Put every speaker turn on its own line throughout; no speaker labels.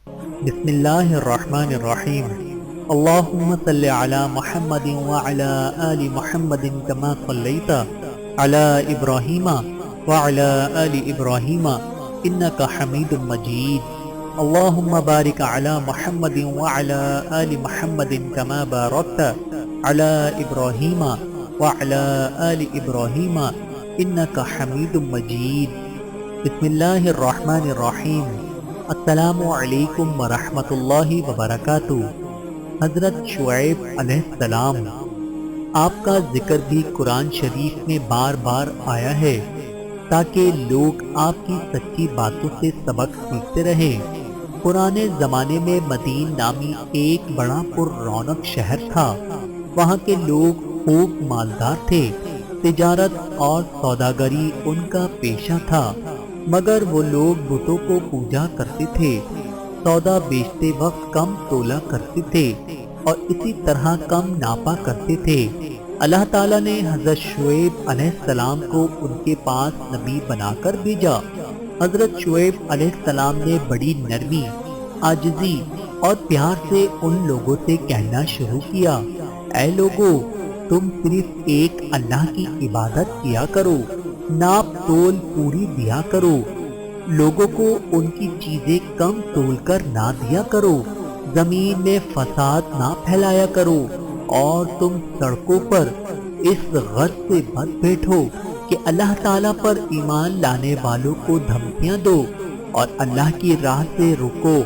بسم اللہ الرحمن الرحیم اللہم صلی علی محمد وعلی آل محمد کما صلیت علی ابراہیم وعلی آل ابراہیم انکا حمید مجید اللہم بارک علی محمد وعلی آل محمد کما بارکت علی ابراہیم وعلی آل ابراہیم انکا حمید مجید۔ بسم اللہ الرحمن الرحیم۔ السلام علیکم ورحمۃ اللہ وبرکاتہ۔ حضرت شعیب علیہ السلام، آپ کا ذکر بھی قرآن شریف میں بار بار آیا ہے تاکہ لوگ آپ کی سچی باتوں سے سبق سیکھتے رہیں۔ پرانے زمانے میں مدین نامی ایک بڑا پر رونق شہر تھا۔ وہاں کے لوگ خوب مالدار تھے، تجارت اور سوداگری ان کا پیشہ تھا، مگر وہ لوگ بتوں کو پوجا کرتے تھے، سودا بیچتے وقت کم تولا کرتے تھے اور اسی طرح کم ناپا کرتے تھے۔ اللہ تعالیٰ نے حضرت شعیب علیہ السلام کو ان کے پاس نبی بنا کر بھیجا۔ حضرت شعیب علیہ السلام نے بڑی نرمی، عاجزی اور پیار سے ان لوگوں سے کہنا شروع کیا، اے لوگو، تم صرف ایک اللہ کی عبادت کیا کرو، ناپ تول پوری دیا کرو، لوگوں کو ان کی چیزیں کم تول کر نہ دیا کرو، زمین میں فساد نہ پھیلایا کرو، اور تم سڑکوں پر اس غرض سے مت بیٹھو کہ اللہ تعالیٰ پر ایمان لانے والوں کو دھمکیاں دو اور اللہ کی راہ سے رکو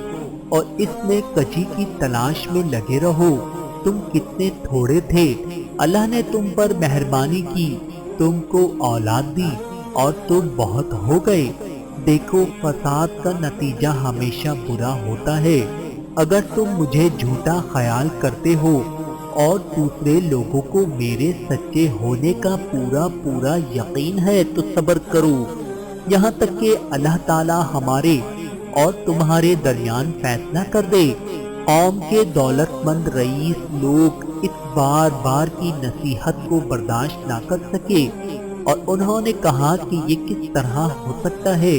اور اس میں کجی کی تلاش میں لگے رہو۔ تم کتنے تھوڑے تھے، اللہ نے تم پر مہربانی کی، تم کو اولاد دی اور تم بہت ہو گئے۔ دیکھو، فساد کا نتیجہ ہمیشہ برا ہوتا ہے۔ اگر تم مجھے جھوٹا خیال کرتے ہو اور دوسرے لوگوں کو میرے سچے ہونے کا پورا یقین ہے تو صبر کرو، یہاں تک کہ اللہ تعالی ہمارے اور تمہارے درمیان فیصلہ کر دے۔ قوم کے دولت مند رئیس لوگ اس بار بار کی نصیحت کو برداشت نہ کر سکے اور انہوں نے کہا کہ یہ کس طرح ہو سکتا ہے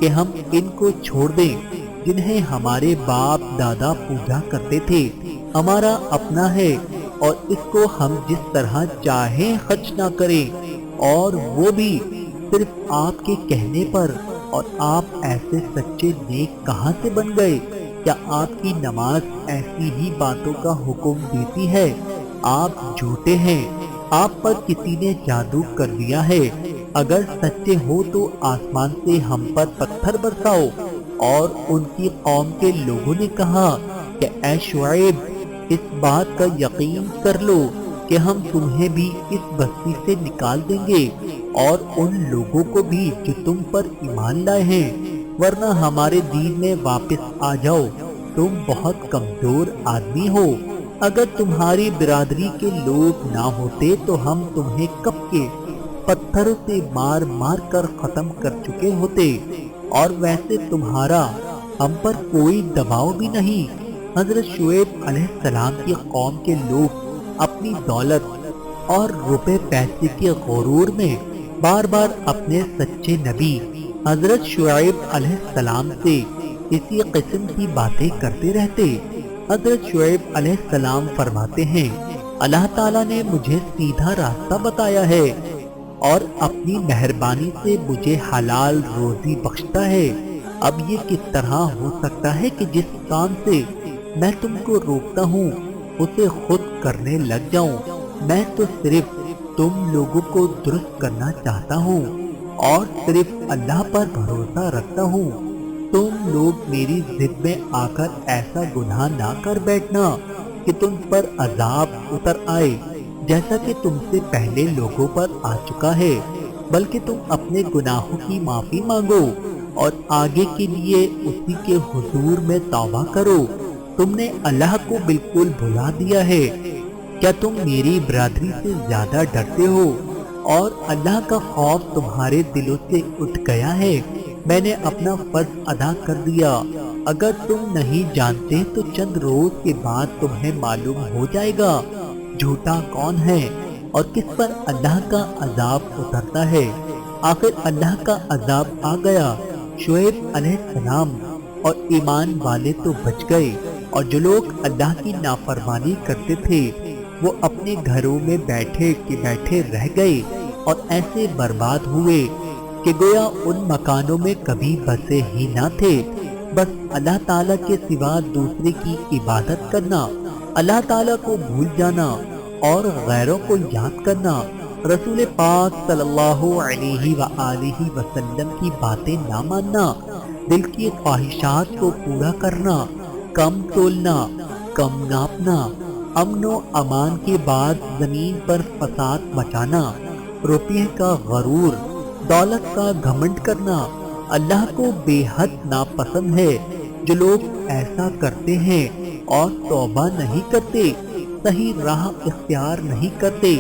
کہ ہم ان کو چھوڑ دیں جنہیں ہمارے باپ دادا پوجا کرتے تھے، ہمارا اپنا ہے اور اس کو ہم جس طرح چاہیں خرچ نہ کریں، اور وہ بھی صرف آپ کے کہنے پر۔ اور آپ ایسے سچے نیک کہاں سے بن گئے؟ کیا آپ کی نماز ایسی ہی باتوں کا حکم دیتی ہے؟ آپ جھوٹے ہیں، آپ پر کسی نے جادو کر دیا ہے۔ اگر سچے ہو تو آسمان سے ہم پر پتھر برساؤ۔ اور ان کی قوم کے لوگوں نے کہا کہ اے شعیب، اس بات کا یقین کر لو کہ ہم تمہیں بھی اس بستی سے نکال دیں گے اور ان لوگوں کو بھی جو تم پر ایمان لائے ہیں، ورنہ ہمارے دین میں واپس آ جاؤ، تم بہت کمزور آدمی ہو۔ اگر تمہاری برادری کے لوگ نہ ہوتے تو ہم تمہیں کب کے پتھروں سے مار مار کر ختم کر چکے ہوتے، اور ویسے تمہارا ہم پر کوئی دباؤ بھی نہیں۔ حضرت شعیب علیہ السلام کی قوم کے لوگ اپنی دولت اور روپے پیسے کے غرور میں بار بار اپنے سچے نبی حضرت شعیب علیہ السلام سے اسی قسم کی باتیں کرتے رہتے۔ حضرت شعیب علیہ السلام فرماتے ہیں، اللہ تعالیٰ نے مجھے سیدھا راستہ بتایا ہے اور اپنی مہربانی سے مجھے حلال روزی بخشتا ہے۔ اب یہ کس طرح ہو سکتا ہے کہ جس کام سے میں تم کو روکتا ہوں اسے خود کرنے لگ جاؤں؟ میں تو صرف تم لوگوں کو درست کرنا چاہتا ہوں اور صرف اللہ پر بھروسہ رکھتا ہوں۔ تم لوگ میری ضد میں آ کر ایسا گناہ نہ کر بیٹھنا کہ تم پر عذاب اتر آئے جیسا کہ تم سے پہلے لوگوں پر آ چکا ہے، بلکہ تم اپنے گناہوں کی معافی مانگو اور آگے کے لیے اسی کے حضور میں توبہ کرو۔ تم نے اللہ کو بالکل بھلا دیا ہے۔ کیا تم میری برادری سے زیادہ ڈرتے ہو اور اللہ کا خوف تمہارے دلوں سے اٹھ گیا ہے؟ میں نے اپنا فرض ادا کر دیا۔ اگر تم نہیں جانتے تو چند روز کے بعد تمہیں معلوم ہو جائے گا جھوٹا کون ہے اور کس پر اللہ کا عذاب اترتا ہے۔ آخر اللہ کا عذاب آ گیا۔ شعیب علیہ السلام اور ایمان والے تو بچ گئے، اور جو لوگ اللہ کی نافرمانی کرتے تھے وہ اپنے گھروں میں بیٹھے کے بیٹھے رہ گئے اور ایسے برباد ہوئے کہ گویا ان مکانوں میں کبھی بسے ہی نہ تھے۔ بس اللہ تعالیٰ کے سوا دوسرے کی عبادت کرنا، اللہ تعالیٰ کو بھول جانا اور غیروں کو یاد کرنا، رسول پاک صلی اللہ علیہ وآلہ وسلم کی باتیں نہ ماننا، دل کی خواہشات کو پورا کرنا، کم تولنا، کم ناپنا، امن و امان کے بعد زمین پر فساد مچانا، روپیے کا غرور، دولت کا گھمنڈ کرنا اللہ کو بے حد ناپسند ہے۔ جو لوگ ایسا کرتے ہیں اور توبہ نہیں کرتے، صحیح راہ اختیار نہیں کرتے،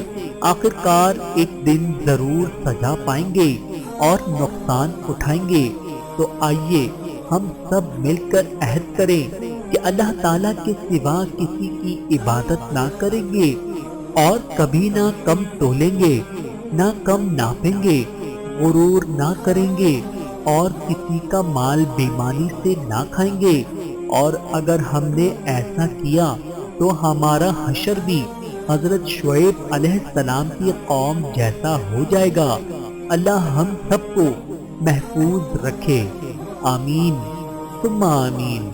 آخرکار ایک دن ضرور سزا پائیں گے اور نقصان اٹھائیں گے۔ تو آئیے ہم سب مل کر عہد کریں کہ اللہ تعالیٰ کے سوا کسی کی عبادت نہ کریں گے اور کبھی نہ کم تولیں گے، نہ کم ناپیں گے، غرور نہ کریں گے اور کسی کا مال بےمانی سے نہ کھائیں گے، اور اگر ہم نے ایسا کیا تو ہمارا حشر بھی حضرت شعیب علیہ السلام کی قوم جیسا ہو جائے گا۔ اللہ ہم سب کو محفوظ رکھے، آمین ثم آمین۔